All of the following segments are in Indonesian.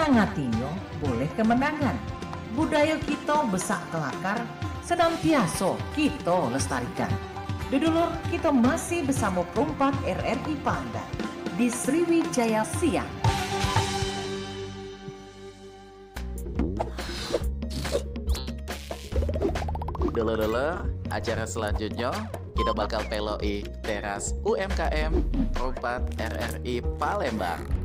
Senangatinyo boleh kemenangan. Budaya kita besak kelakar, senantiasa kita lestarikan. Dudulur, kita masih bersama perempat RRI Pandan di Sriwijaya Siang. Dulu-dulu, acara selanjutnya kita bakal peloi teras UMKM Perumpat RRI Palembang.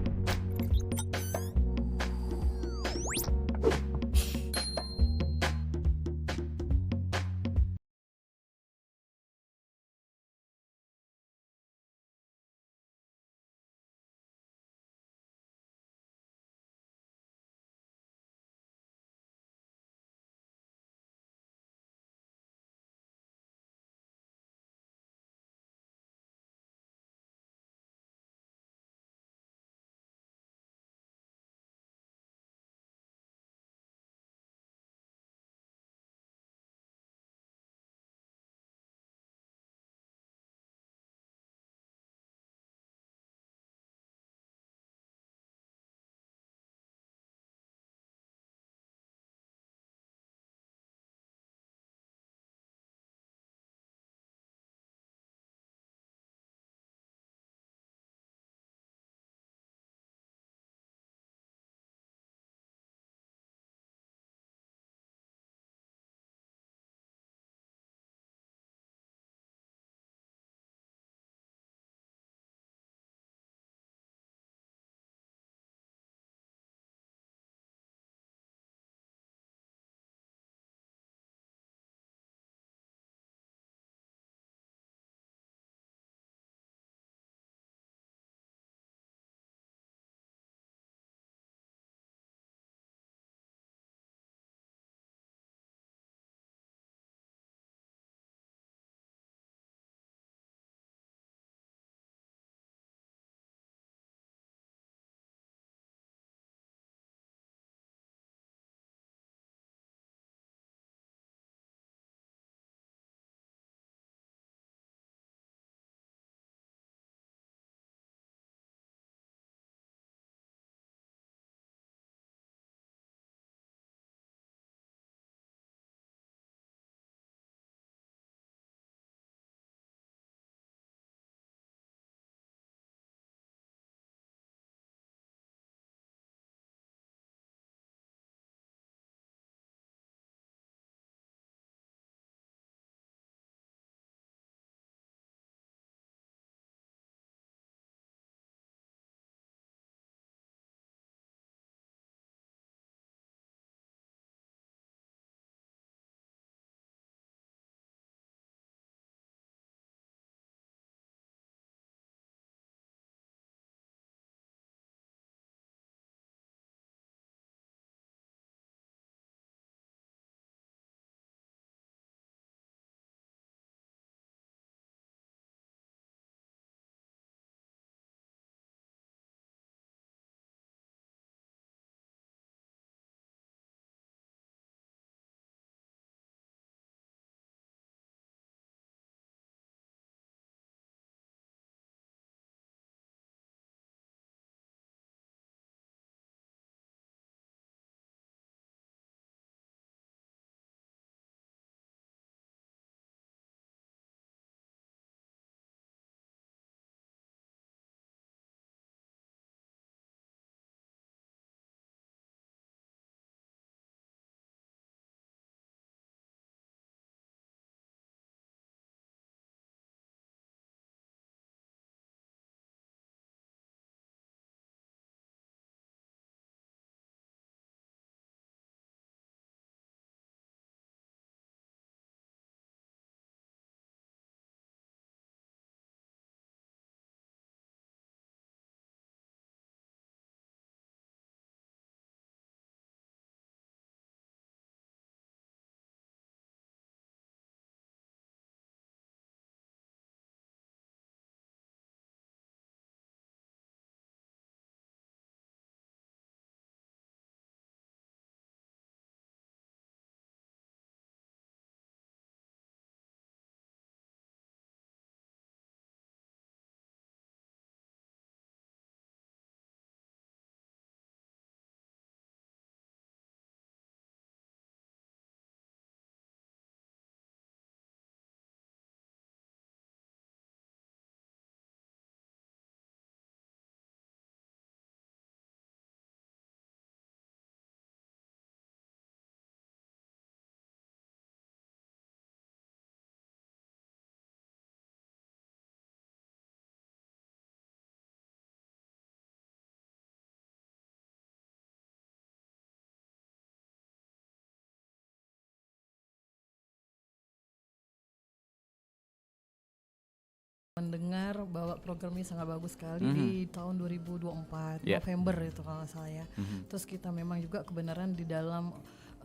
mendengar bahwa program ini sangat bagus sekali di tahun 2024 November itu kalau nggak salah ya. Terus kita memang juga kebenaran di dalam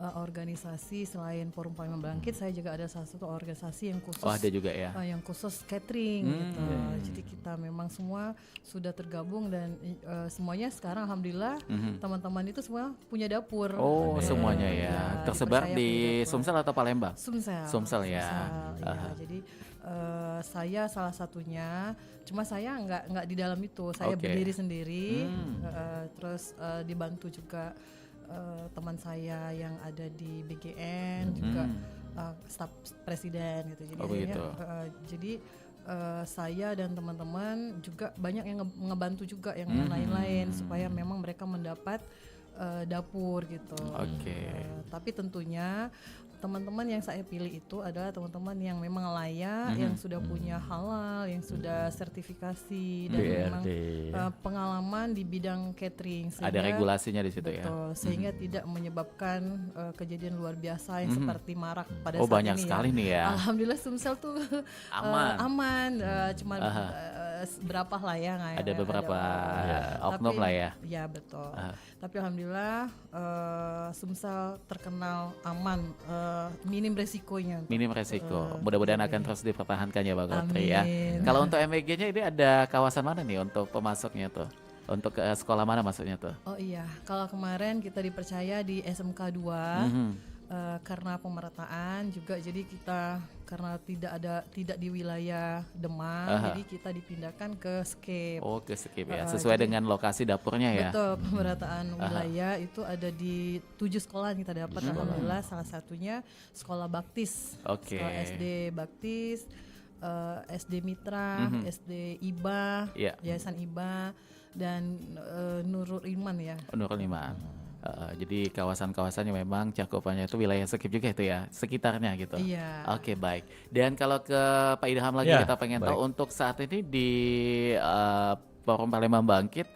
organisasi selain Forum Palembang Bangkit, saya juga ada salah satu organisasi yang khusus ada juga ya. yang khusus catering gitu. Jadi kita memang semua sudah tergabung dan semuanya sekarang alhamdulillah teman-teman itu semua punya dapur. Semuanya ya. Tersebar di Sumsel atau Palembang? Sumsel ya. Jadi saya salah satunya, cuma saya nggak di dalam itu, saya berdiri sendiri, terus dibantu juga teman saya yang ada di BGN juga staf presiden gitu. Jadi saya dan teman-teman juga banyak yang ngebantu juga yang lain-lain supaya memang mereka mendapat dapur gitu. Tapi tentunya teman-teman yang saya pilih itu adalah teman-teman yang memang layak, yang sudah punya halal, yang sudah sertifikasi dan memang pengalaman di bidang catering. Ada regulasinya di situ ya. Sehingga tidak menyebabkan kejadian luar biasa yang seperti marak pada saat banyak ini sekali nih ya. Alhamdulillah Sumsel tuh aman, cuma berapa lah ya. Ada beberapa oknum lah ya. Ya betul. Tapi alhamdulillah Sumsel terkenal aman, minim resikonya. Minim resiko. Mudah-mudahan akan terus dipertahankan ya Mbak Kotri ya. Kalau untuk MEG-nya ini ada kawasan mana nih untuk pemasoknya tuh? Untuk ke sekolah mana maksudnya tuh? Oh iya, kalau kemarin kita dipercaya di SMK 2 karena pemerataan juga, jadi kita karena tidak di wilayah Demang, jadi kita dipindahkan ke Skip. Ke Skip ya, sesuai dengan lokasi dapurnya ya. Betul, pemerataan wilayah itu ada di 7 sekolah yang kita dapat. Alhamdulillah salah satunya sekolah Baktis, sekolah SD Baktis, SD Mitra, SD IBA, Yayasan IBA, dan Nurul Iman ya. Nurul Iman. Jadi kawasan-kawasannya memang cakupannya itu wilayah Skip juga itu ya, sekitarnya gitu. Iya. Oke, baik. Dan kalau ke Pak Idham lagi, kita pengen tahu untuk saat ini di Forum Palembang Bangkit,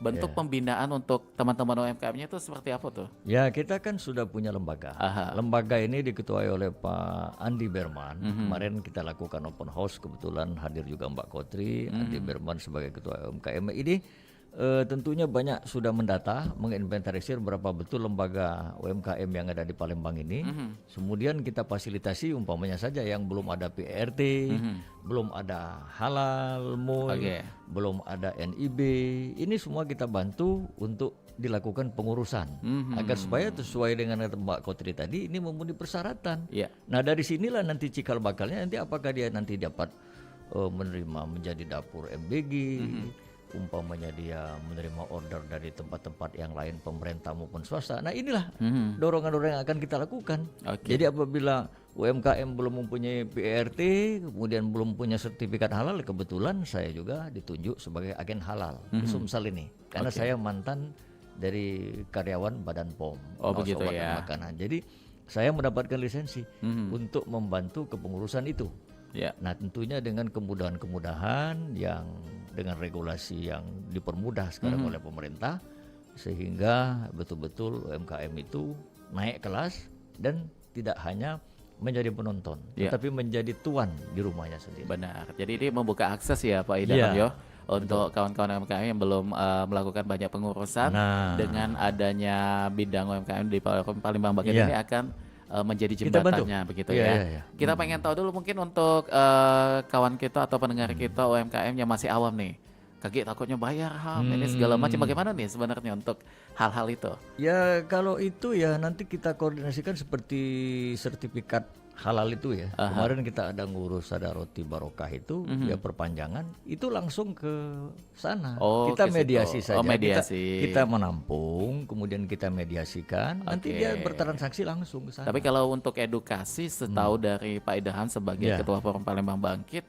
bentuk pembinaan untuk teman-teman UMKM-nya itu seperti apa tuh? Ya, kita kan sudah punya lembaga. Lembaga ini diketuai oleh Pak Andi Berman. Kemarin kita lakukan open house, kebetulan hadir juga Mbak Kotri, Andi Berman sebagai ketua UMKM ini. Tentunya banyak sudah mendata, menginventarisir berapa betul lembaga UMKM yang ada di Palembang ini. Kemudian kita fasilitasi umpamanya saja yang belum ada PRT, belum ada halal, MUI, belum ada NIB. Ini semua kita bantu untuk dilakukan pengurusan agar supaya sesuai dengan kata Mbak Kotri tadi, ini memenuhi persyaratan. Nah dari sinilah nanti cikal bakalnya, nanti apakah dia nanti dapat menerima menjadi dapur MBG, umpamanya dia menerima order dari tempat-tempat yang lain pemerintah maupun swasta. Nah inilah dorongan-dorongan yang akan kita lakukan. Jadi apabila UMKM belum mempunyai PRT, kemudian belum punya sertifikat halal, kebetulan saya juga ditunjuk sebagai agen halal di Sumsel ini. Karena saya mantan dari karyawan Badan POM, begitu ya. Makanan. Jadi saya mendapatkan lisensi untuk membantu kepengurusan itu. Nah tentunya dengan kemudahan-kemudahan yang dengan regulasi yang dipermudah sekarang oleh pemerintah, sehingga betul-betul UMKM itu naik kelas dan tidak hanya menjadi penonton, tetapi menjadi tuan di rumahnya sendiri. Benar. Jadi ini membuka akses ya Pak Idham untuk kawan-kawan UMKM yang belum melakukan banyak pengurusan. Dengan adanya bidang UMKM di Palembang Bangkit ini akan menjadi jembatannya begitu ya. Kita pengen tahu dulu mungkin untuk kawan kita atau pendengar kita UMKM yang masih awam nih, kaget takutnya bayar HAM ini segala macam, bagaimana nih sebenarnya untuk hal-hal itu? Ya kalau itu ya nanti kita koordinasikan seperti sertifikat halal itu ya. Kemarin kita ada ngurus, ada roti barokah itu ya perpanjangan itu langsung ke sana. Kita mediasi saja. Kita menampung, kemudian kita mediasikan, nanti dia bertransaksi langsung ke sana. Tapi kalau untuk edukasi, setahu dari Pak Idham sebagai Ketua Forum Palembang Bangkit,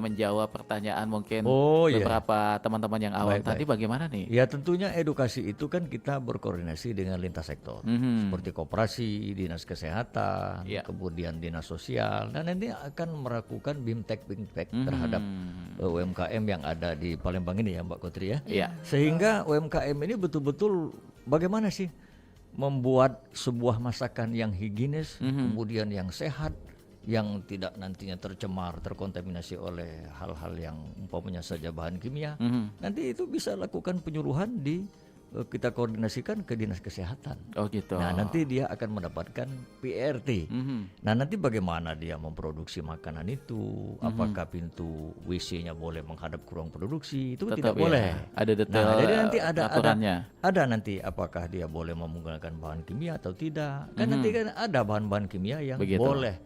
menjawab pertanyaan mungkin beberapa teman-teman yang awam tadi, bagaimana nih? Ya tentunya edukasi itu kan kita berkoordinasi dengan lintas sektor, seperti koperasi, dinas kesehatan, kemudian dinas sosial, dan nanti akan melakukan bimtek terhadap UMKM yang ada di Palembang ini ya Mbak Kotri ya. Sehingga UMKM ini betul-betul bagaimana sih membuat sebuah masakan yang higienis, kemudian yang sehat, yang tidak nantinya tercemar, terkontaminasi oleh hal-hal yang umpamanya saja bahan kimia, nanti itu bisa lakukan penyuluhan kita koordinasikan ke dinas kesehatan. Oh gitu. Nah nanti dia akan mendapatkan PRT. Nah nanti bagaimana dia memproduksi makanan itu, apakah pintu WC-nya boleh menghadap ke ruang produksi, itu tetap tidak boleh. Ada detail. Nah jadi nanti ada nanti apakah dia boleh menggunakan bahan kimia atau tidak. Kan nanti kan ada bahan-bahan kimia yang boleh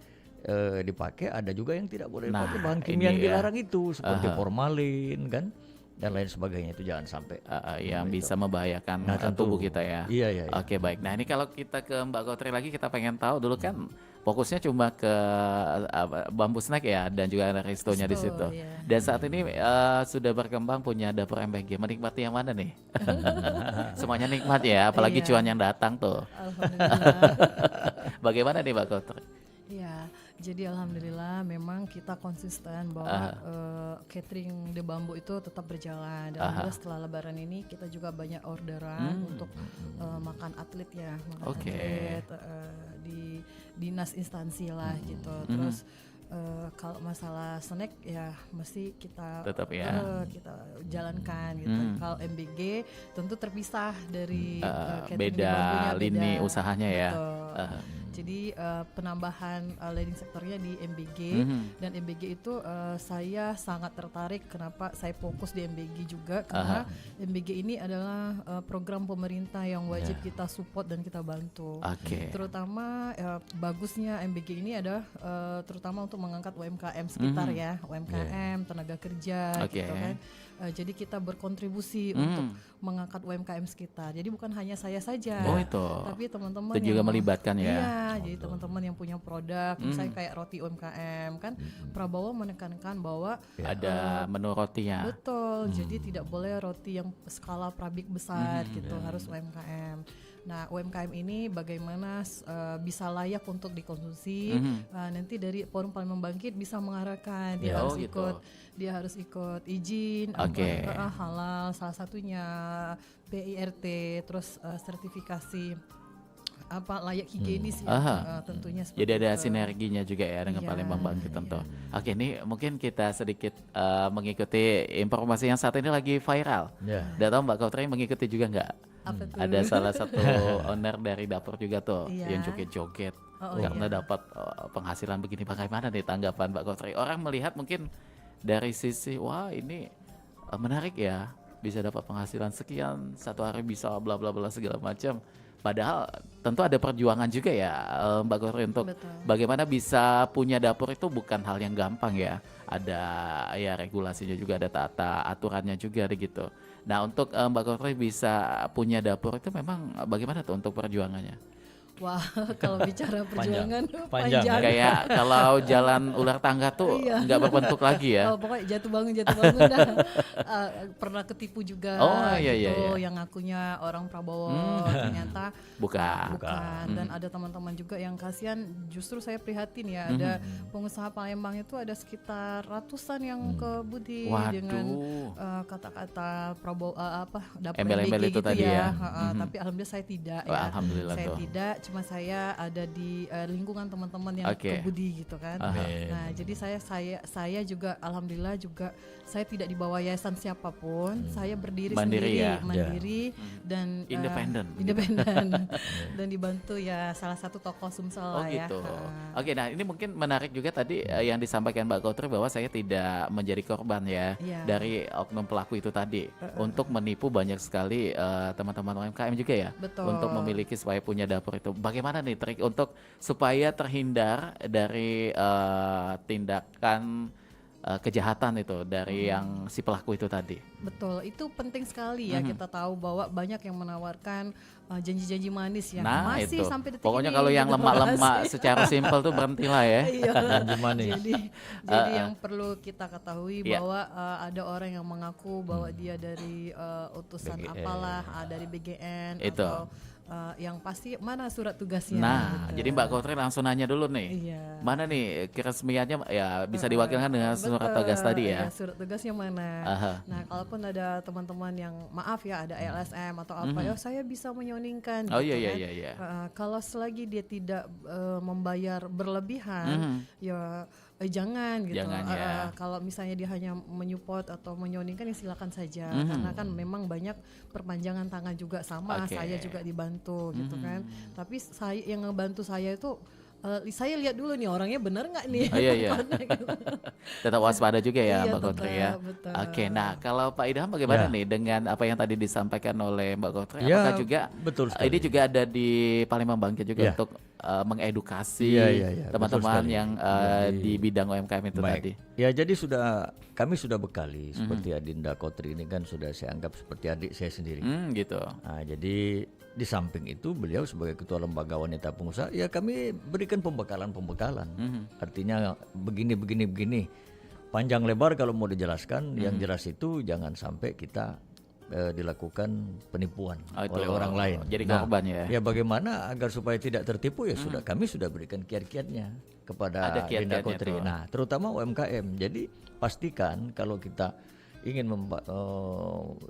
dipakai, ada juga yang tidak boleh dipakai, bahan kimia yang dilarang itu seperti formalin kan dan lain sebagainya, itu jangan sampai yang bisa membahayakan tubuh kita ya. Iya. Oke, baik. Nah ini kalau kita ke Mbak Kotri lagi, kita pengen tahu dulu kan fokusnya cuma ke bambu snack ya, dan juga ada restonya di situ. Yeah. Dan saat ini sudah berkembang punya dapur MBG. Menikmati yang mana nih? Semuanya nikmat ya, apalagi cuan yang datang tuh. Alhamdulillah. Bagaimana nih Mbak Kotri? Ya, jadi alhamdulillah memang kita konsisten bahwa catering The Bamboo itu tetap berjalan. Dan alhamdulillah setelah Lebaran ini kita juga banyak orderan untuk makan atlet ya, atlet di dinas instansi lah gitu. Terus kalau masalah snack ya mesti kita tetap kita jalankan gitu. Kalau MBG tentu terpisah dari beda lini usahanya ya. Jadi penambahan leading sektornya di MBG dan MBG itu saya sangat tertarik. Kenapa saya fokus di MBG juga? Karena MBG ini adalah program pemerintah yang wajib kita support dan kita bantu. Terutama bagusnya MBG ini adalah terutama untuk mengangkat UMKM sekitar ya, UMKM, tenaga kerja gitu kan. Jadi kita berkontribusi untuk mengangkat UMKM sekitar. Jadi bukan hanya saya saja, tapi teman-teman itu juga melibatkan ya. Iya, jadi teman-teman yang punya produk, misalnya kayak roti UMKM kan, Prabowo menekankan bahwa ada menu rotinya. Betul, jadi tidak boleh roti yang skala pabrik besar gitu, harus UMKM. Nah, UMKM ini bagaimana bisa layak untuk dikonsumsi. Nanti dari Forum Palembang Bangkit bisa mengarahkan dia harus ikut izin halal, salah satunya PIRT, terus sertifikasi layak higienis tentunya. Jadi ada sinerginya juga ya dengan Palembang Bangkit tentu. Oke, ini mungkin kita sedikit mengikuti informasi yang saat ini lagi viral. Tidak tahu Mbak Kotri mengikuti juga nggak? Ada salah satu owner dari dapur juga tuh yang joget-joget karena dapat penghasilan begini. Bagaimana nih tanggapan Mbak Kotri? Orang melihat mungkin dari sisi wah ini menarik ya, bisa dapat penghasilan sekian, satu hari bisa bla bla bla segala macam. Padahal tentu ada perjuangan juga ya Mbak Kotri untuk bagaimana bisa punya dapur itu bukan hal yang gampang ya. Ada ya regulasinya juga, ada tata aturannya juga gitu. Nah untuk Mbak Kotri bisa punya dapur itu memang bagaimana tuh untuk perjuangannya? Wah, kalau bicara perjuangan panjang. Kayak kalau jalan ular tangga tuh nggak berbentuk lagi ya. Pokoknya jatuh bangun dah. Pernah ketipu juga. Yang ngakunya orang Prabowo ternyata bukan. Dan ada teman-teman juga yang kasihan. Justru saya prihatin ya, ada pengusaha Palembang itu ada sekitar ratusan yang ke Budi dengan kata-kata Prabowo dapur MBG gitu tadi ya. Tapi alhamdulillah saya tidak alhamdulillah saya tidak. Cuma saya ada di lingkungan teman-teman yang kebudi gitu kan. Nah, jadi saya juga alhamdulillah juga saya tidak di bawah yayasan siapapun. Saya berdiri mandiri sendiri, mandiri dan independen dan dibantu ya salah satu tokoh Sumsel lah ya. Oke, nah ini mungkin menarik juga tadi yang disampaikan Mbak Kotri bahwa saya tidak menjadi korban ya dari oknum pelaku itu tadi untuk menipu banyak sekali teman-teman UMKM juga ya. Untuk memiliki supaya punya dapur itu. Bagaimana nih trik untuk supaya terhindar dari tindakan kejahatan itu dari yang si pelaku itu tadi? Betul, itu penting sekali ya. Kita tahu bahwa banyak yang menawarkan janji-janji manis ya. Nah, masih itu. Sampai detik pokoknya ini, kalau yang lemak-lemak secara simpel tuh berhentilah ya. Janji manis. Jadi yang perlu kita ketahui bahwa ada orang yang mengaku bahwa dia dari utusan BGN. apalah, dari BGN itu. atau yang pasti mana surat tugasnya. Nah, gitu. jadi Mbak Kotri langsung nanya dulu nih. Iya. Mana nih keresmiannya ya bisa diwakilkan dengan surat tugas tadi ya. Surat tugasnya mana. Nah, kalaupun ada teman-teman yang maaf ya ada LSM atau apa ya saya bisa menyoningkan. Oh gitu iya. Kalau selagi dia tidak membayar berlebihan ya jangan gitu. Kalau misalnya dia hanya menyupport atau menyoningkan ya silakan saja karena kan memang banyak perpanjangan tangan juga sama saya juga dibantu gitu kan. Tapi saya yang ngebantu saya itu saya lihat dulu nih orangnya benar nggak nih. Iya. Tetap waspada juga ya Mbak Kotri ya. Betul. Nah kalau Pak Idham bagaimana nih dengan apa yang tadi disampaikan oleh Mbak Kotri? Ya, Apakah juga betul sekali. ini juga ada di Palembang Bangkit juga untuk mengedukasi teman-teman yang di bidang UMKM itu tadi? Ya jadi kami sudah bekali seperti Adinda Kotri ini kan sudah saya anggap seperti adik saya sendiri. Gitu. Nah, jadi di samping itu beliau sebagai ketua lembaga wanita pengusaha ya kami berikan pembekalan. Artinya begini. Panjang lebar kalau mau dijelaskan yang jelas itu jangan sampai kita dilakukan penipuan oleh orang lain. Jadi korban ya. Ya bagaimana agar supaya tidak tertipu ya kami sudah berikan kiat-kiatnya kepada Adinda Kotri. Nah, terutama UMKM. Jadi pastikan kalau kita ingin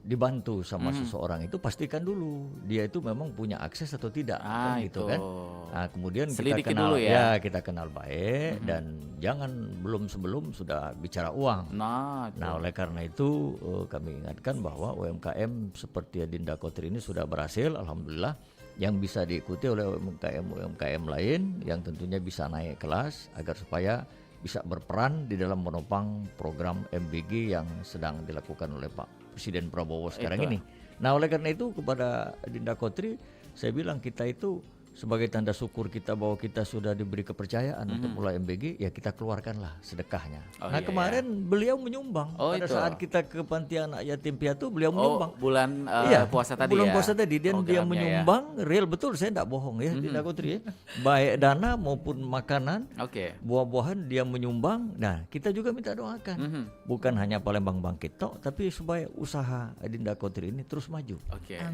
dibantu sama seseorang itu pastikan dulu dia itu memang punya akses atau tidak kan gitu kan. Nah, kemudian selidiki kita kenal dulu ya. kita kenal baik dan jangan sebelum sudah bicara uang. Nah, oleh karena itu kami ingatkan bahwa UMKM seperti Adinda Kotri ini sudah berhasil alhamdulillah yang bisa diikuti oleh UMKM lain yang tentunya bisa naik kelas agar supaya bisa berperan di dalam menopang program MBG yang sedang dilakukan oleh Pak Presiden Prabowo sekarang ini. Nah, oleh karena itu kepada Adinda Kotri saya bilang kita itu sebagai tanda syukur kita bahwa kita sudah diberi kepercayaan untuk mulai MBG, ya kita keluarkanlah sedekahnya. Kemarin beliau menyumbang pada saat kita ke panti anak yatim piatu beliau menyumbang. Bulan puasa tadi bulan puasa tadi dan dia menyumbang real betul, saya tidak bohong ya Adinda Kotri ya. Baik dana maupun makanan, buah-buahan dia menyumbang. Nah, kita juga minta doakan. Bukan hanya Palembang Bangkit toh, tapi supaya usaha Adinda Kotri ini terus maju.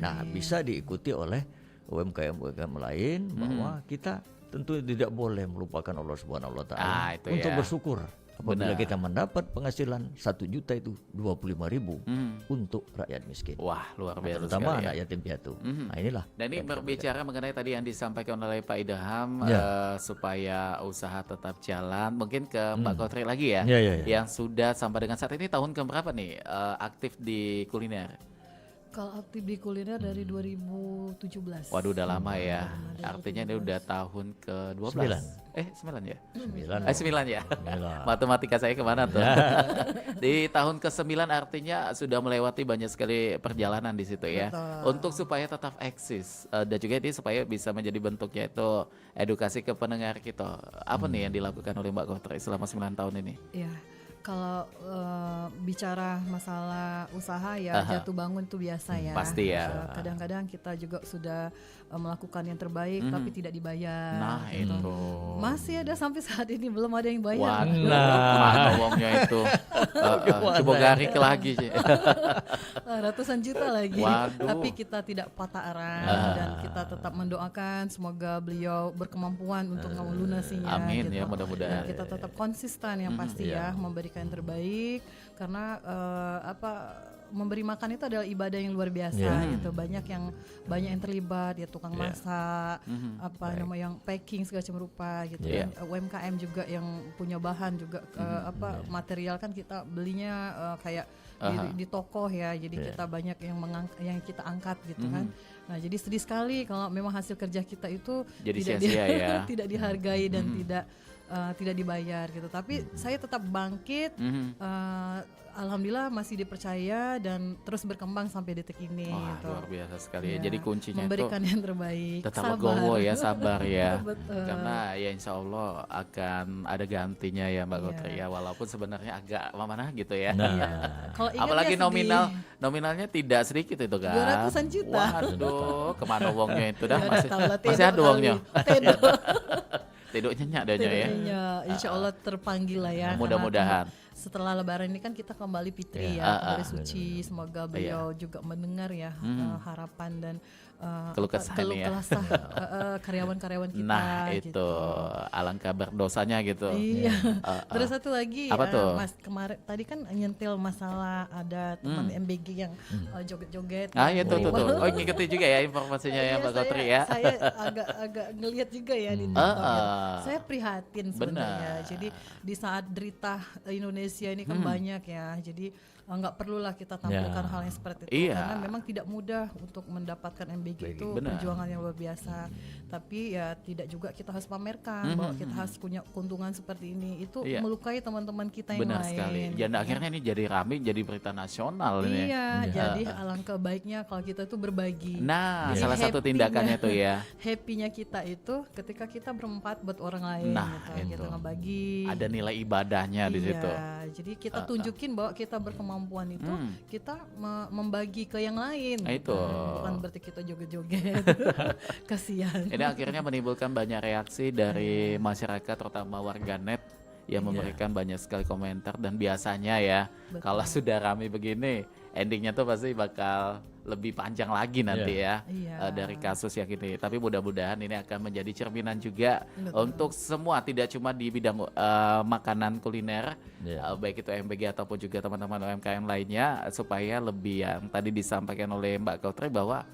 Nah, bisa diikuti oleh UMKM lain bahwa kita tentu tidak boleh melupakan Allah Subhanahu wa taala untuk bersyukur apabila kita mendapat penghasilan 1 juta itu 25.000 untuk rakyat miskin. Wah, luar biasa terutama sekali anak yatim piatu. Nah, inilah. Dan ini berbicara mengenai tadi yang disampaikan oleh Pak Idham supaya usaha tetap jalan. Mungkin ke Mbak Kotri lagi ya. Yang sudah sampai dengan saat ini tahun keberapa nih aktif di kuliner? Kalau aktif di kuliner dari 2017. Waduh, udah lama ya. Artinya ini udah tahun ke-12. 9 ya? 9 ya. 9. Matematika saya kemana tuh? Di tahun ke-9 artinya sudah melewati banyak sekali perjalanan di situ ya. Betul. Untuk supaya tetap eksis dan juga ini supaya bisa menjadi bentuknya itu edukasi ke pendengar kita. Apa nih yang dilakukan oleh Mbak Kotri selama 9 tahun ini? Iya. Kalau bicara masalah usaha ya jatuh bangun itu biasa ya. Pasti ya. Kadang-kadang kita juga sudah melakukan yang terbaik tapi tidak dibayar. Nah gitu. Itu. Masih ada sampai saat ini belum ada yang bayar. Mana uangnya itu? Coba garik lagi sih. Ratusan juta lagi. Waduh. Tapi kita tidak patah arang dan kita tetap mendoakan semoga beliau berkemampuan untuk melunasinya. Amin gitu. ya, mudah-mudahan. Dan kita tetap konsisten yang pasti ya memberikan yang terbaik karena memberi makan itu adalah ibadah yang luar biasa gitu. Banyak yang terlibat ya, tukang masak, yang packing segala macam rupa gitu kan. UMKM juga yang punya bahan juga material kan kita belinya kayak di toko ya. Jadi kita banyak yang kita angkat gitu kan. Nah, jadi sedih sekali kalau memang hasil kerja kita itu jadi sia-sia ya. Tidak dihargai dan tidak dibayar gitu. Tapi saya tetap bangkit. Alhamdulillah masih dipercaya dan terus berkembang sampai detik ini. Gitu. Luar biasa sekali ya. Jadi kuncinya memberikan yang terbaik. Tetap legowo ya, sabar ya. Betul. Karena ya insya Allah akan ada gantinya ya Mbak Kotri ya. Walaupun sebenarnya agak mana gitu ya. Apalagi nominalnya tidak sedikit itu kan. 200-an juta. Waduh, kemana uangnya itu dah? Masih ada uangnya. Tiduk nyenyak danya ya. Insya Allah terpanggil lah ya. Mudah-mudahan. setelah Lebaran ini kan kita kembali fitri kembali suci. Semoga beliau juga mendengar ya harapan dan keluh kesah karyawan-karyawan kita. Nah itu gitu. Alangkah berdosanya gitu. Iya. Terus satu lagi, apa tuh? Mas kemarin tadi kan nyentil masalah ada teman MBG yang joget-joget. Iya tuh. Oh ngikutin juga ya informasinya ya Mbak Kotri ya. Saya agak ngelihat juga ya di TikTok. Saya prihatin sebenarnya. Jadi di saat derita Indonesia ini kan banyak ya. Jadi nggak perlulah kita tampilkan hal yang seperti itu karena memang tidak mudah untuk mendapatkan MBG itu perjuangan yang luar biasa. Tapi ya tidak juga kita harus pamerkan bahwa kita harus punya keuntungan seperti ini. Itu melukai teman-teman kita yang benar lain. Benar sekali. Dan akhirnya ini jadi rame, jadi berita nasional ini. Jadi alangkah baiknya kalau kita tuh berbagi. Nah, salah satu tindakannya tuh ya. Happy-nya kita itu ketika kita berempat buat orang lain. Kita ngebagi. Ada nilai ibadahnya di situ. Jadi kita tunjukin bahwa kita berkemampuan itu kita membagi ke yang lain. Itu. Bukan berarti kita joget-joget. Kasihan. Ini akhirnya menimbulkan banyak reaksi dari masyarakat terutama warganet yang memberikan banyak sekali komentar dan biasanya ya kalau sudah ramai begini endingnya tuh pasti bakal lebih panjang lagi nanti dari kasus yang ini. Tapi mudah-mudahan ini akan menjadi cerminan juga untuk semua, tidak cuma di bidang makanan kuliner, baik itu MBG ataupun juga teman-teman UMKM lainnya, supaya lebih yang tadi disampaikan oleh Mbak Kotri bahwa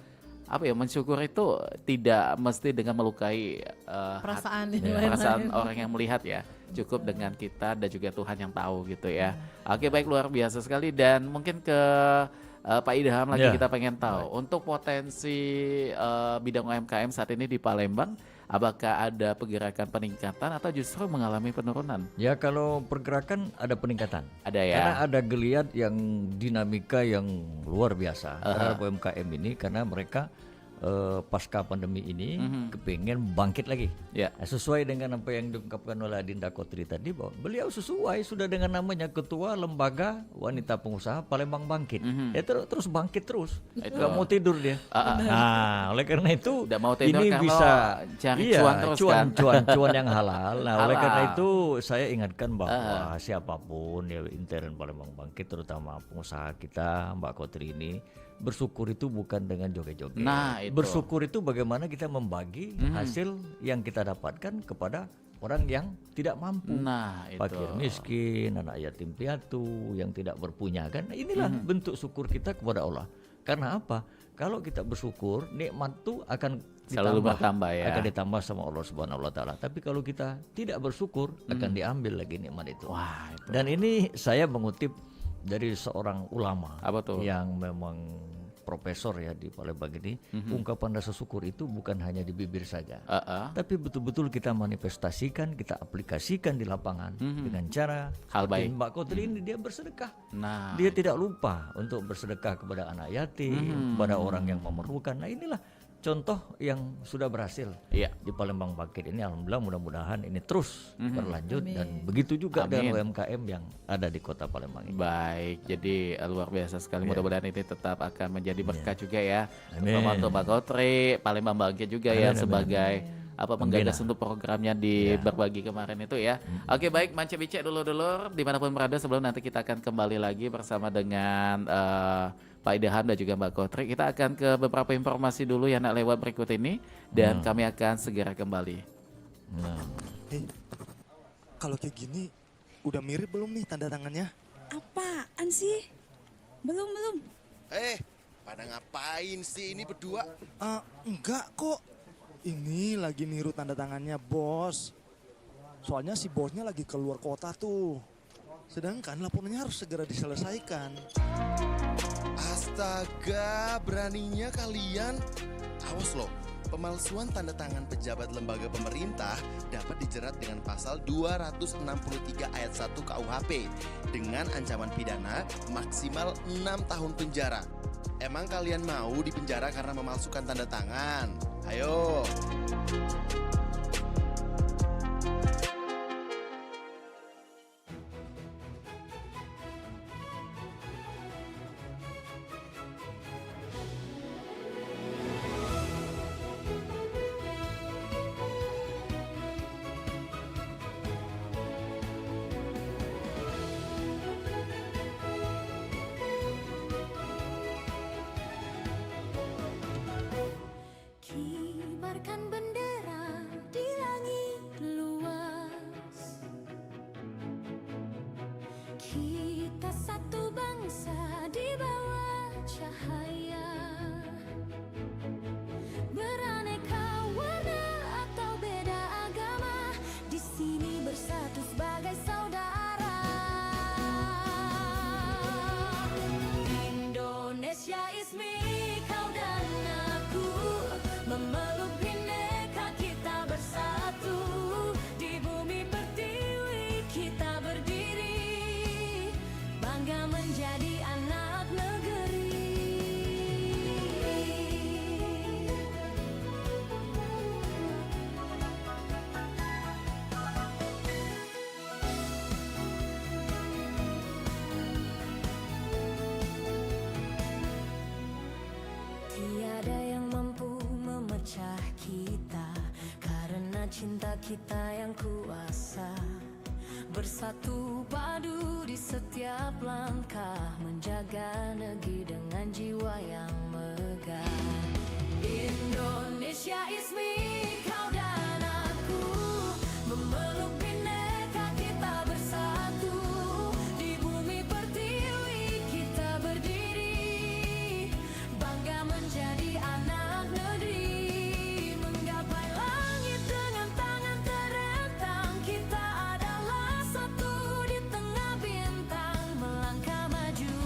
mensyukur itu tidak mesti dengan melukai perasaan orang yang melihat ya. Cukup dengan kita dan juga Tuhan yang tahu gitu ya. Oke, baik, luar biasa sekali. Dan mungkin ke Pak Idham lagi kita pengen tahu untuk potensi bidang UMKM saat ini di Palembang, apakah ada pergerakan peningkatan atau justru mengalami penurunan? Ya, kalau pergerakan ada peningkatan. Ada ya. Karena ada geliat yang dinamika yang luar biasa terhadap UMKM ini karena mereka pasca pandemi ini kepengen bangkit lagi. Sesuai dengan apa yang diungkapkan oleh Adinda Kotri tadi, bahwa beliau sesuai sudah dengan namanya Ketua Lembaga Wanita Pengusaha Palembang Bangkit. Terus bangkit terus. Gak mau tidur dia. Oleh karena itu mau tidur ini bisa cari cuan terus cuan yang halal. Nah, oleh karena itu saya ingatkan bahwa siapapun ya intern Palembang Bangkit, terutama pengusaha kita Mbak Kotri ini, bersyukur itu bukan dengan joget-joget. Nah, bersyukur itu bagaimana kita membagi hasil yang kita dapatkan kepada orang yang tidak mampu. Fakir miskin, anak yatim piatu, yang tidak berpunya kan. Inilah bentuk syukur kita kepada Allah. Karena apa? Kalau kita bersyukur, nikmat itu akan selalu bertambah ya. Akan ditambah sama Allah Subhanahu wa taala. Tapi kalau kita tidak bersyukur, akan diambil lagi nikmat itu. Dan ini saya mengutip dari seorang ulama yang memang profesor ya di Palembang ini, ungkapan rasa syukur itu bukan hanya di bibir saja, tapi betul-betul kita manifestasikan, kita aplikasikan di lapangan dengan cara hal baik. Mbak Kotri ini dia bersedekah, dia tidak lupa untuk bersedekah kepada anak yatim, kepada orang yang memerlukan. Nah, inilah contoh yang sudah berhasil di Palembang Bangkit ini. Alhamdulillah, mudah-mudahan ini terus berlanjut. Dan begitu juga dengan UMKM yang ada di kota Palembang ini. Baik, jadi luar biasa sekali. Mudah-mudahan ini tetap akan menjadi berkah juga ya. Terutama untuk Mbak Kotri, Palembang Bangkit juga sebagai penggagas untuk programnya di berbagi kemarin itu ya. Oke, baik, Mance Bicek dulu dimanapun berada, sebelum nanti kita akan kembali lagi bersama dengan Pak Idham dan juga Mbak Kotri. Kita akan ke beberapa informasi dulu yang lewat berikut ini dan kami akan segera kembali. Kalau kayak gini udah mirip belum nih tanda tangannya? Apaan sih? Belum. Pada ngapain sih ini berdua? Enggak kok. Ini lagi niru tanda tangannya bos. Soalnya si bosnya lagi keluar kota tuh. Sedangkan laporannya harus segera diselesaikan. Astaga, beraninya kalian. Awas loh, pemalsuan tanda tangan pejabat lembaga pemerintah dapat dijerat dengan pasal 263 ayat 1 KUHP dengan ancaman pidana maksimal 6 tahun penjara. Emang kalian mau dipenjara karena memalsukan tanda tangan? Ayo. Tiada yang mampu memecah kita, karena cinta kita yang kuasa. Bersatu padu di setiap langkah, menjaga negeri dengan jiwa yang megah. Indonesia is me, kau dan aku, memeluk bineka kita bersatu. Di bumi pertiwi kita berdiri, bangga menjadi anak negeri. Menggapai langit dengan tangan terentang, kita adalah satu di tengah bintang. Melangkah maju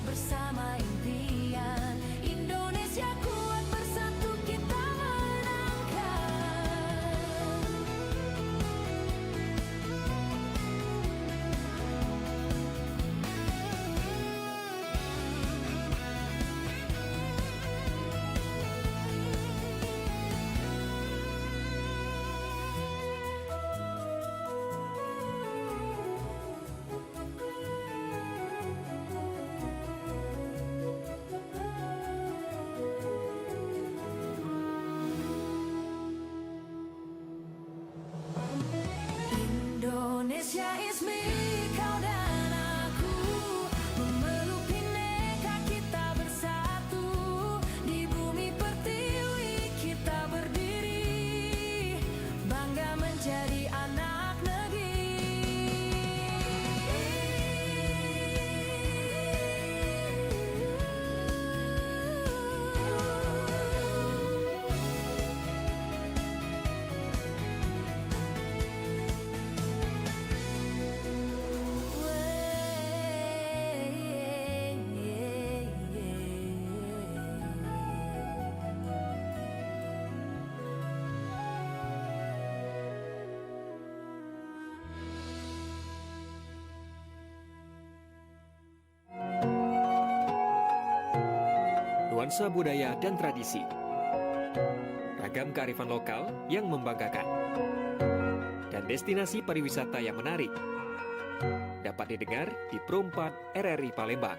bersama impian, Indonesia kuat bersatu kita menangkan. Indonesia is me, kau dan aku, memeluk bineka kita bersatu. Di bumi pertiwi kita berdiri, bangga menjadi anak negeri. Nuansa budaya dan tradisi, ragam kearifan lokal yang membanggakan, dan destinasi pariwisata yang menarik dapat didengar di Pro 4 RRI Palembang.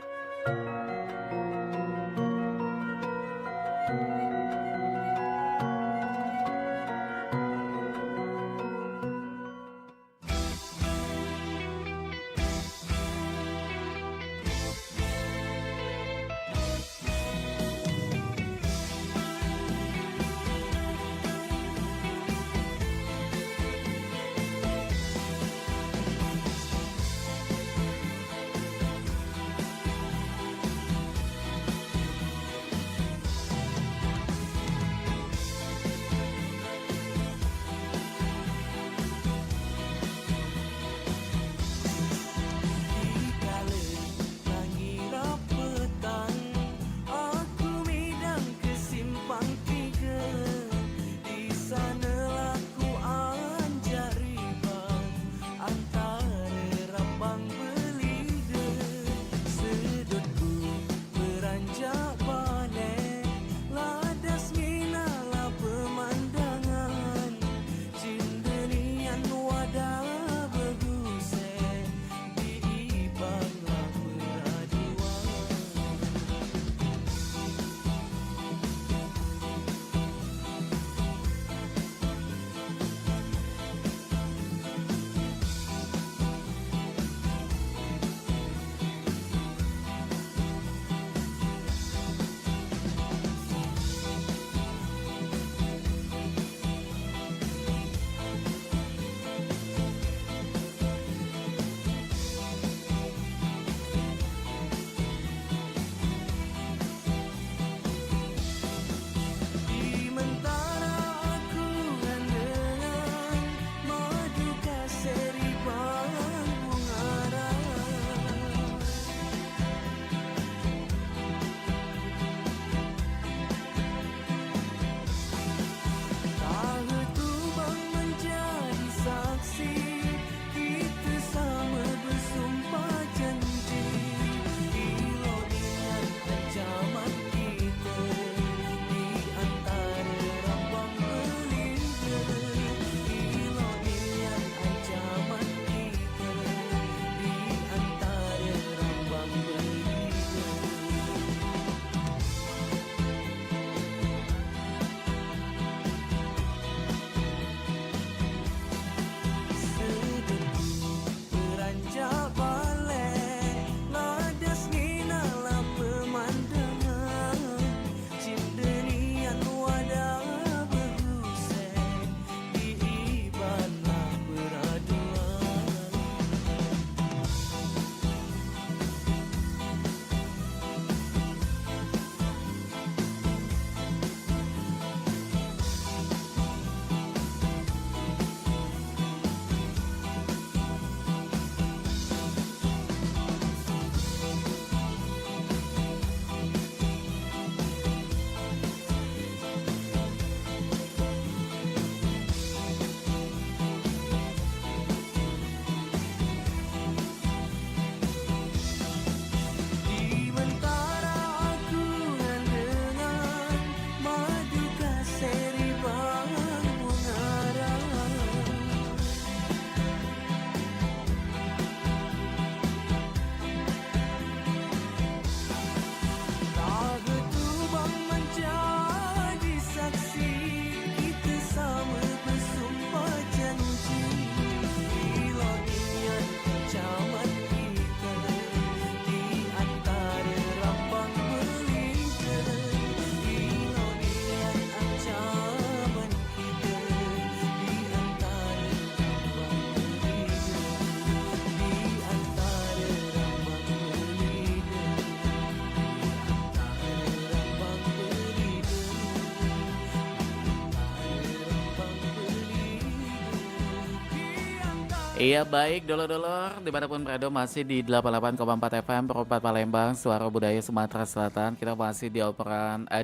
Iya baik dulur-dulur dimanapun berada masih di 88,4 FM Perempat Palembang Suara Budaya Sumatera Selatan. Kita masih di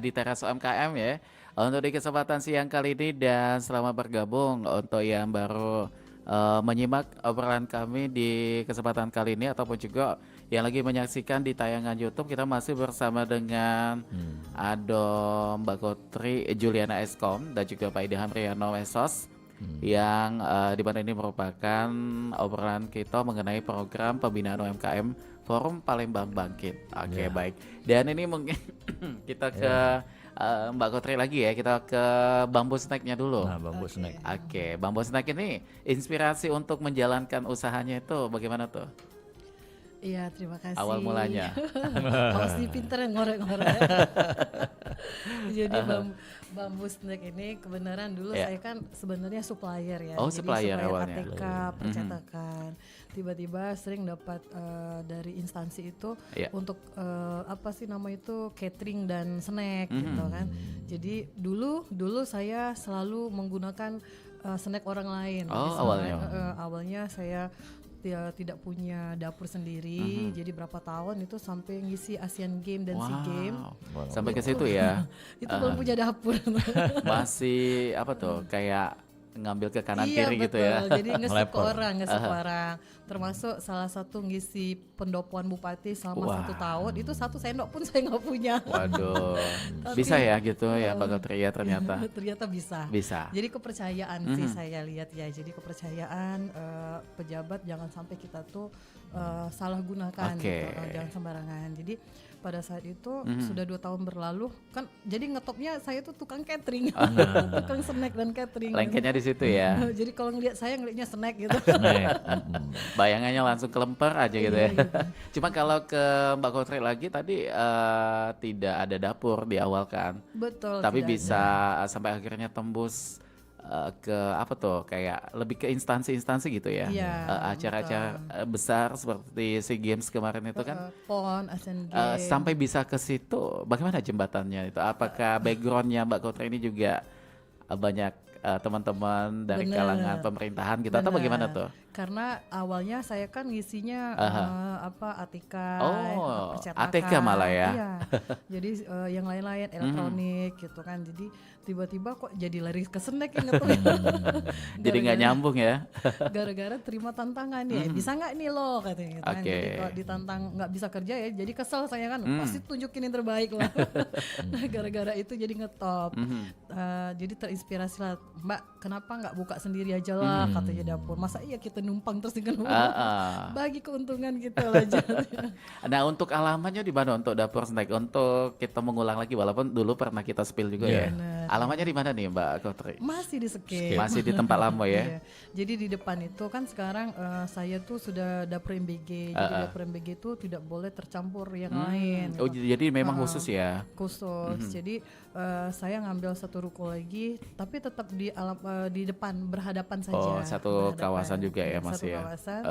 di teras UMKM ya. Untuk di kesempatan siang kali ini dan selamat bergabung untuk yang baru menyimak obrolan kami di kesempatan kali ini ataupun juga yang lagi menyaksikan di tayangan YouTube. Kita masih bersama dengan Ado Mbak Kotri Juliana Eskom dan juga Pak Idham Riano Wesos. Yang di mana ini merupakan obrolan kita mengenai program pembinaan UMKM Forum Palembang Bangkit. Oke, baik. Dan ini mungkin kita ke Mbak Kotri lagi ya, kita ke Bambu Snack-nya dulu. Nah, Bambu Snack. Oke, Bambu Snack ini inspirasi untuk menjalankan usahanya itu bagaimana tuh? Iya, terima kasih. Awal mulanya. Masih pinter ngorek-ngorek. Jadi Bambu Snack ini kebenaran dulu saya kan sebenarnya supplier ya. Oh, jadi supplier awalnya. ATK, percetakan. Tiba-tiba sering dapat dari instansi itu untuk apa sih nama itu catering dan snack gitu kan. Jadi dulu saya selalu menggunakan snack orang lain. Oh, awalnya saya tidak punya dapur sendiri, jadi berapa tahun itu sampai ngisi Asian Game dan SEA Game. Sampai ke situ ya. Itu belum punya dapur. Masih apa tuh kayak ngambil ke kanan kiri gitu ya. Jadi ngesuk orang. Termasuk salah satu ngisi pendopoan bupati selama 1 tahun, itu 1 sendok pun saya nggak punya. Waduh, bisa ya gitu ya Mbak Kotri ya ternyata. Ternyata bisa. Jadi kepercayaan sih saya lihat ya. Jadi kepercayaan pejabat jangan sampai kita tuh salah gunakan gitu, jangan sembarangan. Jadi pada saat itu sudah 2 tahun berlalu kan, jadi ngetopnya saya tuh tukang catering, tukang snack dan catering. Lengketnya di situ ya. Jadi kalau ngelihatnya snack gitu. Bayangannya langsung kelemper aja gitu ya. Gitu. Cuma kalau ke Mbak Kotri lagi tadi tidak ada dapur di awal kan. Betul. Tapi bisa sampai akhirnya tembus ke apa tuh kayak lebih ke instansi-instansi gitu ya. Acara-acara besar seperti SEA Games kemarin itu kan. PON, Asian Games. Sampai bisa ke situ. Bagaimana jembatannya itu? Apakah backgroundnya Mbak Kotri ini juga banyak teman-teman dari kalangan pemerintahan gitu atau bagaimana tuh? Karena awalnya saya kan ngisinya ATK, percetakan. ATK malah ya. Iya. Jadi yang lain-lain elektronik gitu kan. Jadi tiba-tiba kok jadi lari ke snack inget. Jadi nggak nyambung ya. Gara-gara terima tantangan nih, bisa nggak nih lo katanya gitu kan. Jadi kalau ditantang nggak bisa kerja ya, jadi kesel saya kan. Pasti tunjukin yang terbaik lah. Gara-gara itu jadi ngetop. Jadi terinspirasi lah, Mbak kenapa nggak buka sendiri aja lah katanya dapur. Masa iya kita numpang terus dengan bagi keuntungan gitu lah. Nah untuk alamannya di mana untuk dapur snack? Untuk kita mengulang lagi walaupun dulu pernah kita spill juga ya. Alamannya di mana nih Mbak Kotri? Masih di Skate. Masih di tempat lama ya. Jadi di depan itu kan sekarang saya tuh sudah dapur MBG. Jadi dapur MBG itu tidak boleh tercampur yang lain. Oh jadi memang khusus ya? Khusus. Jadi saya ngambil satu ruko lagi, tapi tetap di depan berhadapan saja. Oh satu kawasan juga ya masih ya? Satu kawasan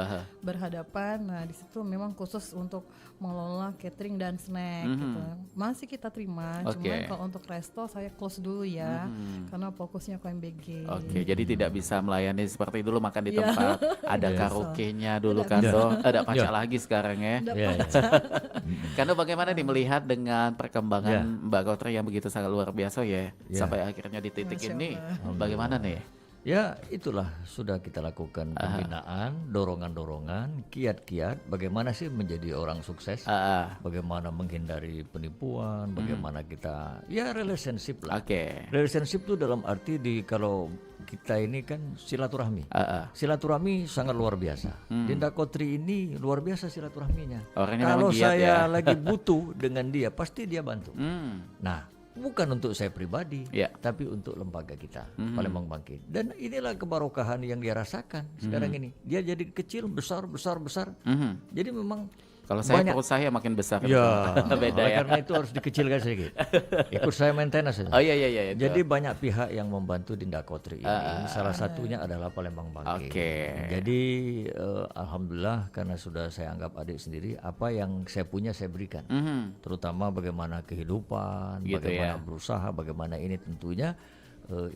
berhadapan. Nah di situ memang khusus untuk mengelola catering dan snack gitu. Masih kita terima. Cuman kalau untuk resto saya close dulu ya, karena fokusnya ke MBG. Jadi tidak bisa melayani seperti dulu makan di tempat. Ada karaoke-nya dulu kan dong. Ada pacak lagi sekarang ya. Karena bagaimana nih melihat dengan perkembangan Mbak Kotri yang begitu sangat luar biasa ya, sampai akhirnya di titik ini, bagaimana nih? Ya itulah sudah kita lakukan pembinaan, dorongan-dorongan, kiat-kiat bagaimana sih menjadi orang sukses, bagaimana menghindari penipuan, bagaimana kita relationship lah. Relationship itu dalam arti kalau kita ini kan silaturahmi. Silaturahmi sangat luar biasa. Dinda Kotri ini luar biasa silaturahminya. Kalau saya lagi butuh dengan dia pasti dia bantu. Nah bukan untuk saya pribadi, tapi untuk lembaga kita, Palembang Bangkit. Dan inilah kebarokahan yang dia rasakan sekarang ini. Dia jadi kecil, besar. Jadi memang kalau saya perut saya makin besar. Beda ya. Karena itu harus dikecilkan sedikit. Ikut saya maintenance saja. Iya. Jadi banyak pihak yang membantu Dinda Kotri ini. Salah satunya adalah Palembang Bangkit. Jadi alhamdulillah karena sudah saya anggap adik sendiri, apa yang saya punya saya berikan. Terutama bagaimana kehidupan, bagaimana berusaha, bagaimana ini tentunya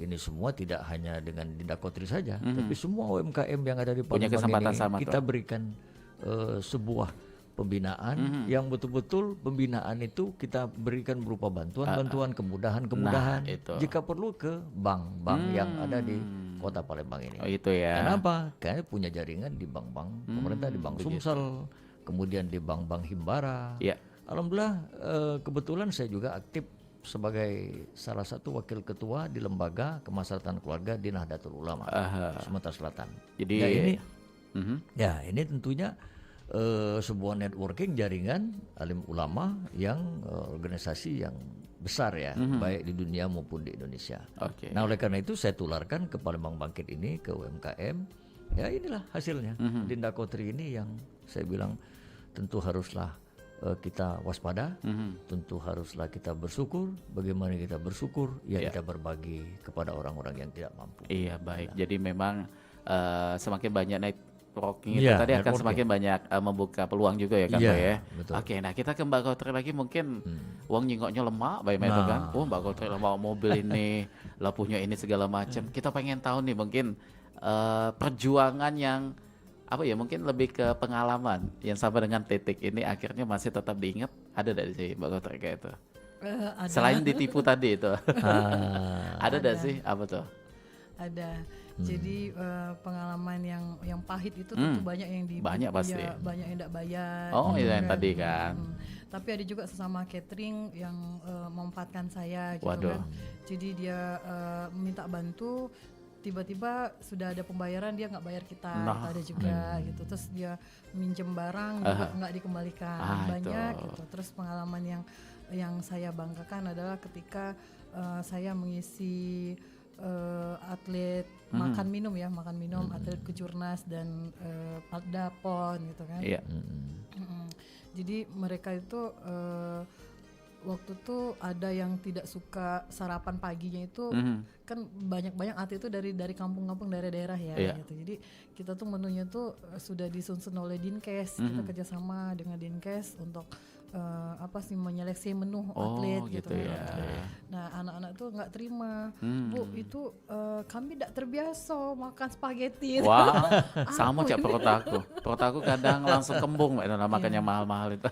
ini semua tidak hanya dengan Dinda Kotri saja, tapi semua UMKM yang ada di Palembang punya kesempatan ini sama kita berikan sebuah pembinaan yang betul-betul pembinaan itu kita berikan berupa bantuan kemudahan. Jika perlu ke bank-bank yang ada di Kota Palembang ini. Itu ya. Kenapa? Karena punya jaringan di bank-bank pemerintah, di Bank Sumsel, kemudian di bank-bank Himbara. Alhamdulillah kebetulan saya juga aktif sebagai salah satu wakil ketua di lembaga kemaslahatan keluarga di Nahdlatul Ulama Sumatera Selatan. Jadi ini tentunya sebuah networking jaringan alim ulama yang organisasi yang besar ya, baik di dunia maupun di Indonesia. Nah oleh karena itu saya tularkan ke Palembang Bangkit ini, ke UMKM. Ya inilah hasilnya. Dinda Kotri ini yang saya bilang tentu haruslah kita waspada, tentu haruslah kita bersyukur. Bagaimana kita bersyukur? Ya kita berbagi kepada orang-orang yang tidak mampu. Iya baik. Jadi memang semakin banyak networking itu tadi akan semakin banyak membuka peluang juga ya kan Pak ya. Oke, nah kita ke Mbak Kotri lagi mungkin uang nyingoknya lemak, Mbak itu kan. Oh Mbak Kotri bawa mobil ini, lah punya ini segala macam. Kita pengen tahu nih mungkin perjuangan yang apa ya, mungkin lebih ke pengalaman yang sampai dengan titik ini akhirnya masih tetap diingat, ada dari sih Mbak Kotri kayak itu? Selain ditipu tadi itu, ada sih apa tuh? Ada. Jadi pengalaman yang pahit itu tentu banyak yang banyak pasti. Banyak yang tidak bayar. Oh iya yang tadi kan. Tapi ada juga sesama catering yang memanfaatkan saya gitu kan. Jadi dia minta bantu, tiba-tiba sudah ada pembayaran dia nggak bayar kita, ada juga gitu. Terus dia minjem barang juga nggak dikembalikan, banyak gitu. Terus pengalaman yang saya banggakan adalah ketika saya mengisi atlet makan minum atlet kejurnas dan Palda PON gitu kan. Jadi mereka itu waktu itu ada yang tidak suka sarapan paginya itu, kan banyak atlet itu dari kampung-kampung, daerah-daerah ya gitu. Jadi kita tuh menunya tuh sudah disusun oleh Dinkes, kita kerjasama dengan Dinkes untuk menyeleksi menu atlet gitu ya. Nah anak-anak tuh nggak terima, Bu itu kami tidak terbiasa makan spaghetti. Wah, sama cak perut aku kadang langsung kembung makan yang mahal-mahal itu.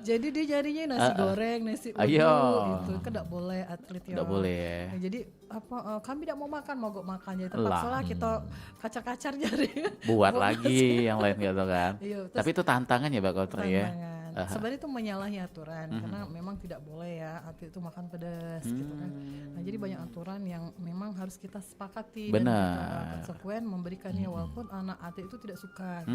Jadi dia jadinya nasi goreng, nasi uduk itu kan tidak boleh atlet ya. Tidak boleh. Nah, jadi kami tidak mau makan, mogok makan, jadi terpaksa lah kita kacar-kacar jari. Buat lagi yang lain gitu kan. Tapi itu tantangan ya Mbak Kotri ya. Sebenarnya itu menyalahi aturan karena memang tidak boleh ya atlet itu makan pedas gitu kan. Nah jadi banyak aturan yang memang harus kita sepakati dan kita konsekuen memberikannya walaupun anak atlet itu tidak suka.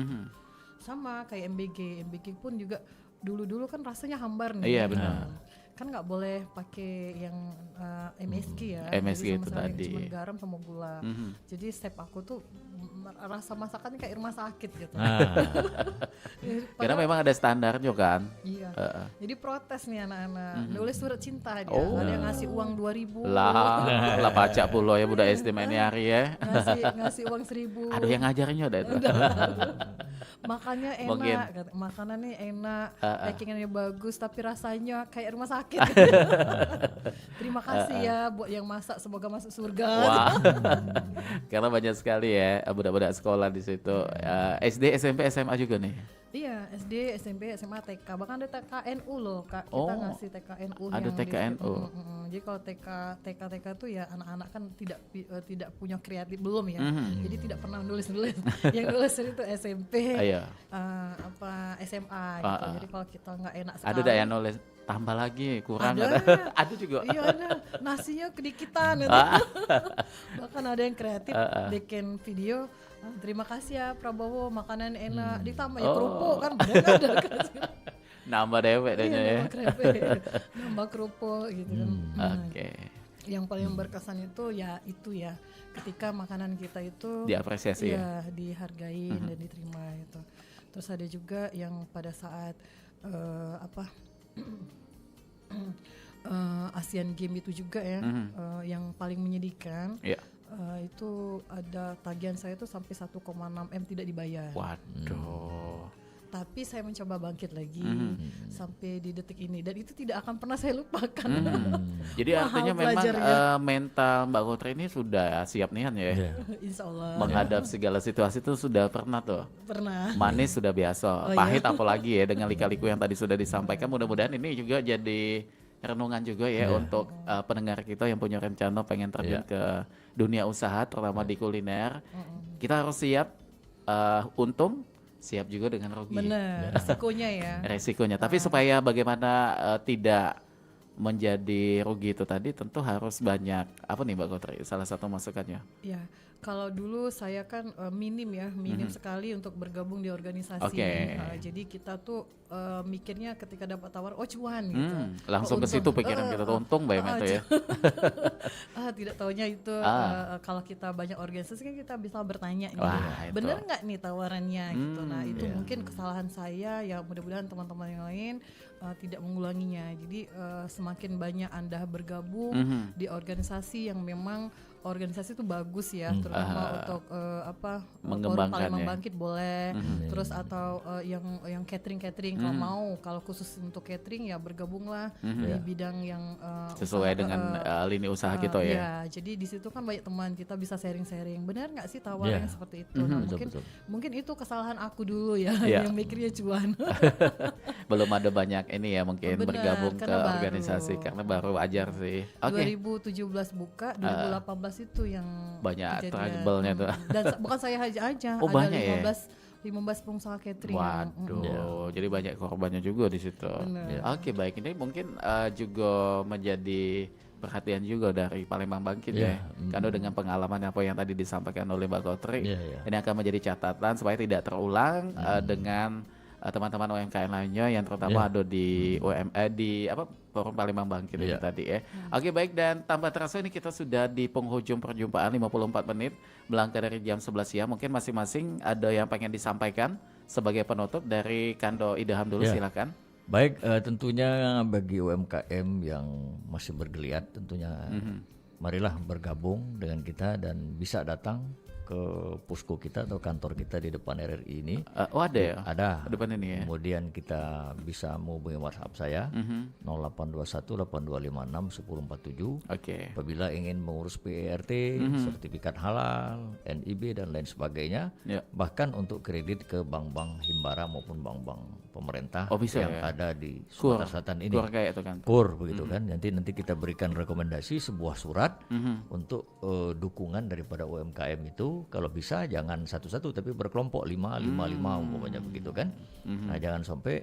Sama kayak MBG pun juga dulu kan rasanya hambar nih. Iya benar. Kan nggak boleh pakai yang MSG ya. MSG jadi itu tadi. Cuma garam sama gula. Jadi step aku tuh rasa masakannya kayak rumah sakit gitu. Karena memang ada standarnya kan. Iya. Jadi protes nih anak-anak. Nulis surat cinta dia. Ada yang ngasih uang 2.000. Lah pacak pulo ya budak SD main hari ya. Ngasih uang 1.000. Aduh yang ngajarnya udah itu. Makannya enak, makanannya enak, packingannya bagus, tapi rasanya kayak rumah sakit. Terima kasih ya buat yang masak, semoga masuk surga. Wah. Karena banyak sekali ya budak-budak sekolah di situ. SD, SMP, SMA juga nih. Iya, SD, SMP, SMA, TK, bahkan ada TKNU loh Kak. Kita ngasih TKNU. Ada TKNU. Jadi kalau TK tuh ya anak-anak kan tidak punya kreatif belum ya. Jadi tidak pernah nulis. Yang nulis itu SMP, SMA gitu. Jadi kalau kita nggak enak sekali. Ada yang nulis tambah lagi kurang ada juga. Iya ada, nasinya kedikitan gitu. Bahkan ada yang kreatif bikin video. Terima kasih ya Prabowo, makanan enak, ditambah ya kerupuk kan ada nambah dewek dehnya ya. Nambah kerupuk gitu kan. Oke. Yang paling berkesan itu ya ketika makanan kita itu diapresiasi ya, dihargai dan diterima itu. Terus ada juga yang pada saat Asian Games itu juga ya, yang paling menyedihkan. Itu ada tagihan saya itu sampai 1,6 M tidak dibayar. Waduh. Tapi saya mencoba bangkit lagi sampai di detik ini, dan itu tidak akan pernah saya lupakan. Jadi artinya memang mental Mbak Kotri ini sudah siap nih ya. Insya Allah. Menghadap segala situasi itu sudah pernah tuh. Pernah. Manis sudah biasa, pahit apalagi ya dengan lika-liku yang tadi sudah disampaikan. Mudah-mudahan ini juga jadi renungan juga ya untuk pendengar kita yang punya rencana pengen terjun ke dunia usaha, terutama di kuliner. Kita harus siap untung, siap juga dengan rugi. Benar, resikonya ya. Resikonya. Tapi supaya bagaimana tidak menjadi rugi itu tadi, tentu harus banyak apa nih Mbak Kotri? Salah satu masukannya. Ya, kalau dulu saya kan minim sekali untuk bergabung di organisasi. Jadi kita tuh mikirnya ketika dapat tawar, cuan gitu. Langsung ke situ pikiran kita tuh untung Mbak itu ya. Tidak taunya itu kalau kita banyak organisasi kan kita bisa bertanya nih, bener nggak nih tawarannya gitu. Nah itu mungkin kesalahan saya, ya mudah-mudahan teman-teman yang lain tidak mengulanginya. Jadi semakin banyak Anda bergabung di organisasi yang memang organisasi itu bagus ya, terutama untuk Forum Palembang Bangkit boleh, terus atau yang catering kalau khusus untuk catering ya bergabunglah di bidang yang sesuai dengan lini usaha gitu ya. Ya, jadi di situ kan banyak teman kita bisa sharing-sharing. Benar nggak sih tawaran seperti itu? Nah, mungkin itu kesalahan aku dulu ya, yang mikirnya cuan. Belum ada banyak ini ya mungkin bergabung ke organisasi karena baru ajar sih. 2017 buka, 2018 itu yang banyak trouble-nya tuh. Dan bukan saya aja, ada banyak 15 pengusaha catering. Waduh, jadi banyak korbannya juga di situ. Oke, baik, ini mungkin juga menjadi perhatian juga dari Palembang Bangkit ya. Karena dengan pengalaman apa yang tadi disampaikan oleh Mbak Kotri, ini akan menjadi catatan supaya tidak terulang dengan teman-teman UMKM lainnya yang terutama ada di Forum Palembang Bangkit ini tadi ya. Oke, baik, dan tanpa terasa ini kita sudah di penghujung perjumpaan 54 menit melangkah dari jam 11 siang. Mungkin masing-masing ada yang pengen disampaikan sebagai penutup dari Kando Idaham dulu, silakan. Baik, tentunya bagi UMKM yang masih bergeliat tentunya marilah bergabung dengan kita dan bisa datang ke posko kita atau kantor kita di depan RRI ini. Ada ya? Ada. Depan ini ya. Kemudian kita bisa menghubungi WhatsApp saya 0821 8256 1047. Apabila ingin mengurus PERT, sertifikat halal, NIB dan lain sebagainya. Bahkan untuk kredit ke bank-bank himbara maupun bank-bank pemerintah yang ada di Sumatera Selatan ini. KUR kayak itu kan. KUR begitu kan. Nanti kita berikan rekomendasi sebuah surat untuk dukungan daripada UMKM itu. Kalau bisa jangan satu-satu tapi berkelompok 5 umpamanya begitu kan. Nah, jangan sampai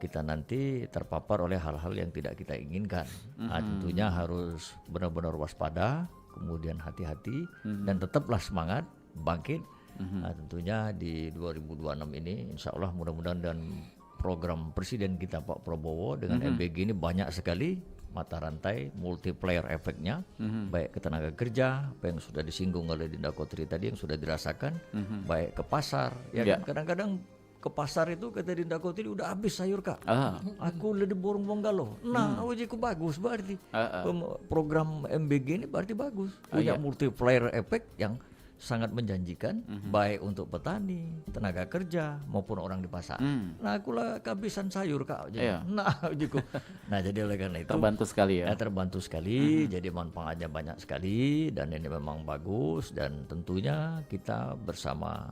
kita nanti terpapar oleh hal-hal yang tidak kita inginkan. Nah, tentunya harus benar-benar waspada, kemudian hati-hati dan tetaplah semangat bangkit. Nah, tentunya di 2026 ini insya Allah mudah-mudahan, dan program Presiden kita Pak Prabowo dengan MBG ini banyak sekali mata rantai multiplier efeknya, baik ke tenaga kerja, apa yang sudah disinggung oleh Dinda Kotri tadi yang sudah dirasakan, baik ke pasar, kan kadang-kadang ke pasar itu kata Dinda Kotri udah habis sayur kak, aku lebih borong bonggalo. Nah, ujiku bagus berarti program MBG ini berarti bagus, punya multiplier efek yang sangat menjanjikan, baik untuk petani, tenaga kerja maupun orang di pasar. Nah, akulah kehabisan sayur kak. Nah, jadi oleh karena itu terbantu sekali ya. Terbantu sekali, jadi manfaatnya banyak sekali dan ini memang bagus, dan tentunya kita bersama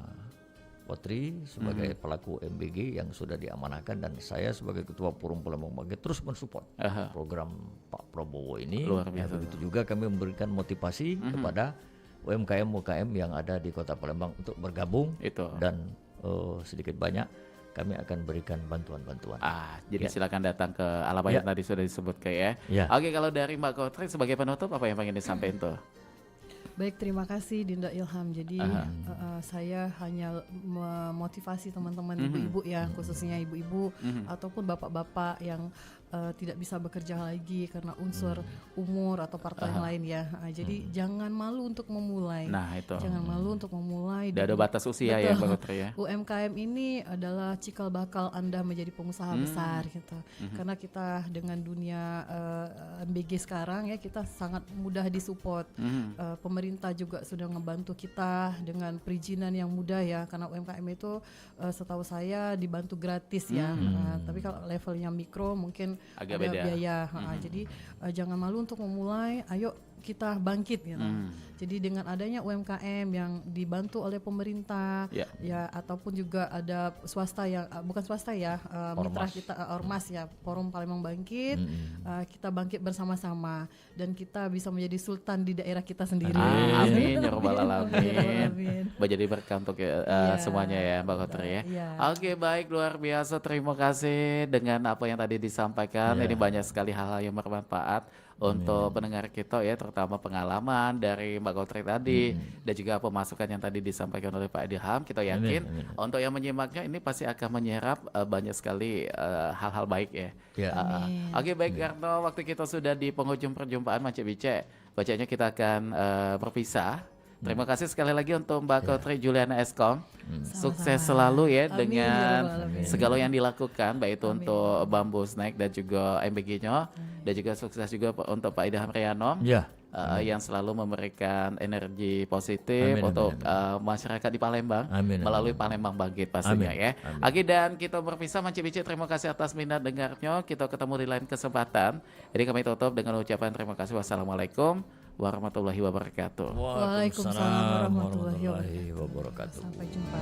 Kotri sebagai pelaku MBG yang sudah diamanahkan dan saya sebagai Ketua Forum Palembang Bangkit terus mensupport program Pak Prabowo ini. Luar biasa. Begitu juga kami memberikan motivasi kepada UMKM yang ada di Kota Palembang untuk bergabung dan sedikit banyak kami akan berikan bantuan-bantuan. Jadi silakan datang ke alamat yang tadi sudah disebut kayak Oke, kalau dari Mbak Kotri sebagai penutup apa yang pengen disampaikan tuh? Baik, terima kasih Dinda Ilham. Jadi saya hanya memotivasi teman-teman ibu-ibu ya, khususnya ibu-ibu ataupun bapak-bapak yang tidak bisa bekerja lagi karena unsur umur atau faktor yang lain ya. Jadi jangan malu untuk memulai. Nah itu. Jangan malu untuk memulai. Tidak ada batas usia ya Mbak Kotri ya. UMKM ini adalah cikal bakal Anda menjadi pengusaha besar gitu. Karena kita dengan dunia MBG sekarang ya, kita sangat mudah disupport. Pemerintah juga sudah ngebantu kita dengan perizinan yang mudah ya, karena UMKM itu setahu saya dibantu gratis ya. Tapi kalau levelnya mikro mungkin agak ada beda. Biaya. Jadi jangan malu untuk memulai. Ayo kita bangkit gitu. Jadi dengan adanya UMKM yang dibantu oleh pemerintah ya, ataupun juga ada swasta yang bukan swasta ya, mitra kita Ormas ya, Forum Palembang Bangkit, kita bangkit bersama-sama dan kita bisa menjadi sultan di daerah kita sendiri. Amin ya rabbal alamin. Menjadi berkah untuk semuanya ya Mbak Kotri ya. Oke, baik, luar biasa, terima kasih dengan apa yang tadi disampaikan. Ini banyak sekali hal-hal yang bermanfaat untuk pendengar kita ya, terutama pengalaman dari Mbak Kotri tadi dan juga pemasukan yang tadi disampaikan oleh Pak Ilham. Kita yakin untuk yang menyimaknya ini pasti akan menyerap banyak sekali hal-hal baik ya. Oke, baik, karena waktu kita sudah di penghujung perjumpaan Macik Bice, bacanya kita akan berpisah. Terima kasih sekali lagi untuk Mbak Kotri Juliana Eskom. Sukses selalu ya dengan segala yang dilakukan, baik itu untuk Bambu Snack dan juga MBG-nya, dan juga sukses juga untuk Pak Idham Riano yang selalu memberikan energi positif untuk masyarakat di Palembang melalui Palembang Bangkit pastinya ya. Oke, dan kita berpisah Macik Bici, terima kasih atas minat dengarnya. Kita ketemu di lain kesempatan. Jadi kami tutup dengan ucapan terima kasih. Wassalamualaikum warahmatullahi wabarakatuh. Waalaikumsalam warahmatullahi wabarakatuh. wabarakatuh. Sampai jumpa.